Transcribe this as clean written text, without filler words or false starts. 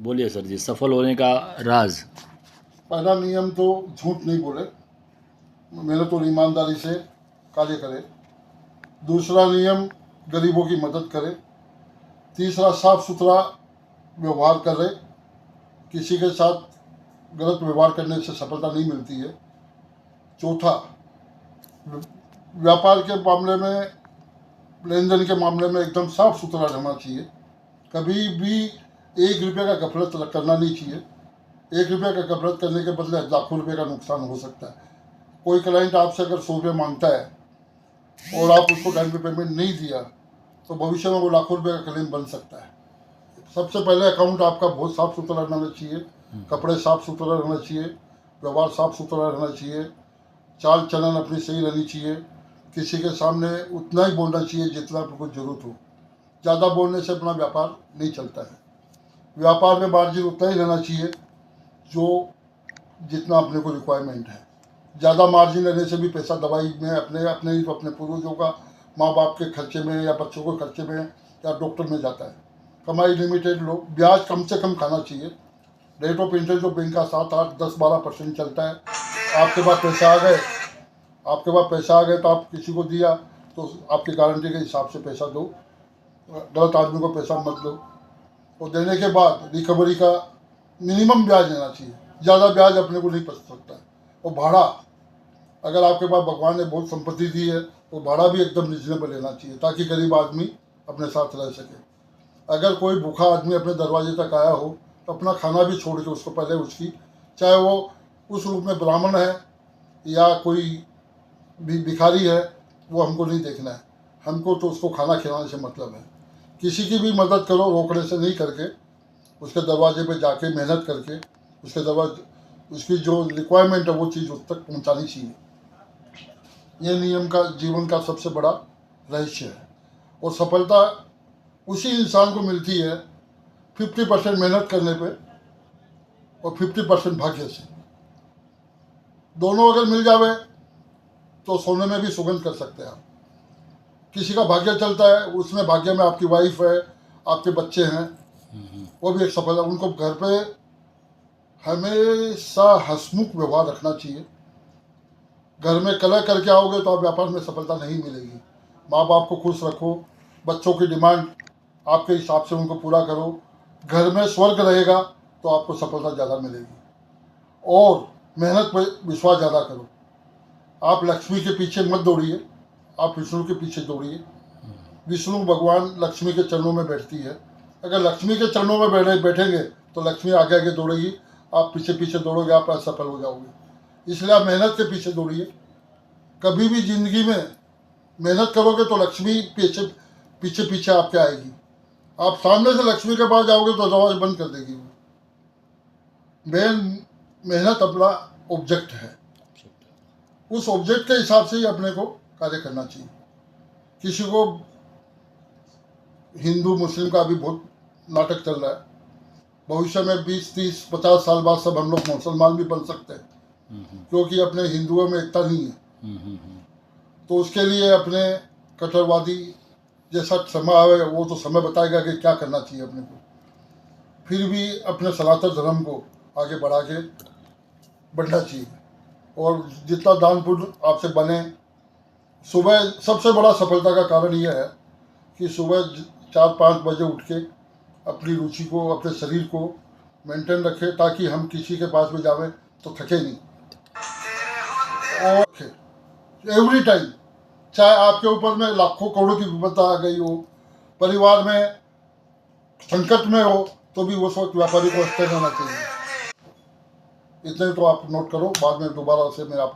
बोलिए सर जी, सफल होने का राज। पहला नियम तो झूठ नहीं बोले, मेहनत और ईमानदारी से कार्य करे। दूसरा नियम गरीबों की मदद करे। तीसरा साफ सुथरा व्यवहार करे। किसी के साथ गलत व्यवहार करने से सफलता नहीं मिलती है। चौथा, व्यापार के मामले में, लेन देन के मामले में एकदम साफ सुथरा रहना चाहिए। कभी भी 1 रुपये का गफलत करना नहीं चाहिए। 1 रुपये का गफलत करने के बदले लाखों रुपये का नुकसान हो सकता है। कोई क्लाइंट आपसे अगर 100 रुपये मांगता है और आप उसको टाइम पे पेमेंट नहीं दिया तो भविष्य में वो लाखों रुपये का क्लेम बन सकता है। सबसे पहले अकाउंट आपका बहुत साफ सुथरा रहना चाहिए, कपड़े साफ सुथरा रहना चाहिए, व्यवहार साफ सुथरा रहना चाहिए, चाल चलन अपनी सही रहनी चाहिए। किसी के सामने उतना ही बोलना चाहिए जितना आपको जरूरत हो। ज़्यादा बोलने से अपना व्यापार नहीं चलता है। व्यापार में मार्जिन उतना ही रहना चाहिए जो जितना अपने को रिक्वायरमेंट है। ज़्यादा मार्जिन लेने से भी पैसा दवाई में अपने पूर्वजों का, माँ बाप के खर्चे में या बच्चों के खर्चे में या डॉक्टर में जाता है। कमाई लिमिटेड लो, ब्याज कम से कम खाना चाहिए। रेट ऑफ इंटरेस्ट जो बैंक का 7, 8, 10, 12% चलता है। आपके पास पैसा आ गए तो आप किसी को दिया तो आपकी गारंटी के हिसाब से पैसा दो, गलत आदमी को पैसा मत दो। और देने के बाद रिकवरी का मिनिमम ब्याज लेना चाहिए। ज़्यादा ब्याज अपने को नहीं पड़ सकता है। और भाड़ा, अगर आपके पास भगवान ने बहुत संपत्ति दी है तो भाड़ा भी एकदम रिजनेबल लेना चाहिए ताकि गरीब आदमी अपने साथ रह सके। अगर कोई भूखा आदमी अपने दरवाजे तक आया हो तो अपना खाना भी छोड़ के उसको पहले उसकी, चाहे वो उस रूप में ब्राह्मण है या कोई भी भिखारी है, वो हमको नहीं देखना है। हमको तो उसको खाना खिलाने से मतलब है। किसी की भी मदद करो रोकने से नहीं करके, उसके दरवाजे पे जाके मेहनत करके उसकी जो रिक्वायरमेंट है वो चीज़ उस तक पहुँचानी चाहिए। ये नियम का जीवन का सबसे बड़ा रहस्य है। और सफलता उसी इंसान को मिलती है 50% मेहनत करने पे और 50% भाग्य से। दोनों अगर मिल जावे तो सोने में भी सुगंध कर सकते हैं आप। किसी का भाग्य चलता है, उसमें भाग्य में आपकी वाइफ है, आपके बच्चे हैं, वो भी एक सफल है। उनको घर पे हमेशा हंसमुख व्यवहार रखना चाहिए। घर में कलह करके आओगे तो आप व्यापार में सफलता नहीं मिलेगी। माँ बाप को खुश रखो, बच्चों की डिमांड आपके हिसाब से उनको पूरा करो। घर में स्वर्ग रहेगा तो आपको सफलता ज़्यादा मिलेगी। और मेहनत पर विश्वास ज़्यादा करो। आप लक्ष्मी के पीछे मत दौड़िए, आप विष्णु के पीछे दौड़िए। विष्णु भगवान लक्ष्मी के चरणों में बैठती है। अगर लक्ष्मी के चरणों में बैठेंगे तो लक्ष्मी आगे आगे दौड़ेगी, आप पीछे पीछे दौड़ोगे, आप असफल हो जाओगे। इसलिए आप मेहनत के पीछे दौड़िए। कभी भी जिंदगी में मेहनत करोगे तो लक्ष्मी पीछे पीछे पीछे आपके आएगी। आप सामने से लक्ष्मी के पास जाओगे तो दरवाजा बंद कर देगी वो। मेहनत अपना ऑब्जेक्ट है, उस ऑब्जेक्ट के हिसाब से ही अपने को कार्य करना चाहिए। किसी को, हिंदू मुस्लिम का अभी बहुत नाटक चल रहा है। भविष्य में 20, 30, 50 साल बाद सब हम लोग मुसलमान भी बन सकते हैं, क्योंकि अपने हिंदुओं में एकता नहीं है। तो उसके लिए अपने कट्टरवादी जैसा समय आए वो तो समय बताएगा कि क्या करना चाहिए अपने को। फिर भी अपने सनातन धर्म को आगे बढ़ा के बढ़ना चाहिए। और जितना दान पुण्य आपसे बने, सुबह सबसे बड़ा सफलता का कारण यह है कि सुबह 4-5 बजे उठ के अपनी रुचि को, अपने शरीर को मेंटेन रखें ताकि हम किसी के पास भी जावें तो थके नहीं। और एवरी टाइम, चाहे आपके ऊपर में लाखों करोड़ों की विपदा आ गई हो, परिवार में संकट में हो, तो भी उस वक्त व्यापारी को स्थिर रहना चाहिए। इतने तो आप नोट करो, बाद में दोबारा से मैं आप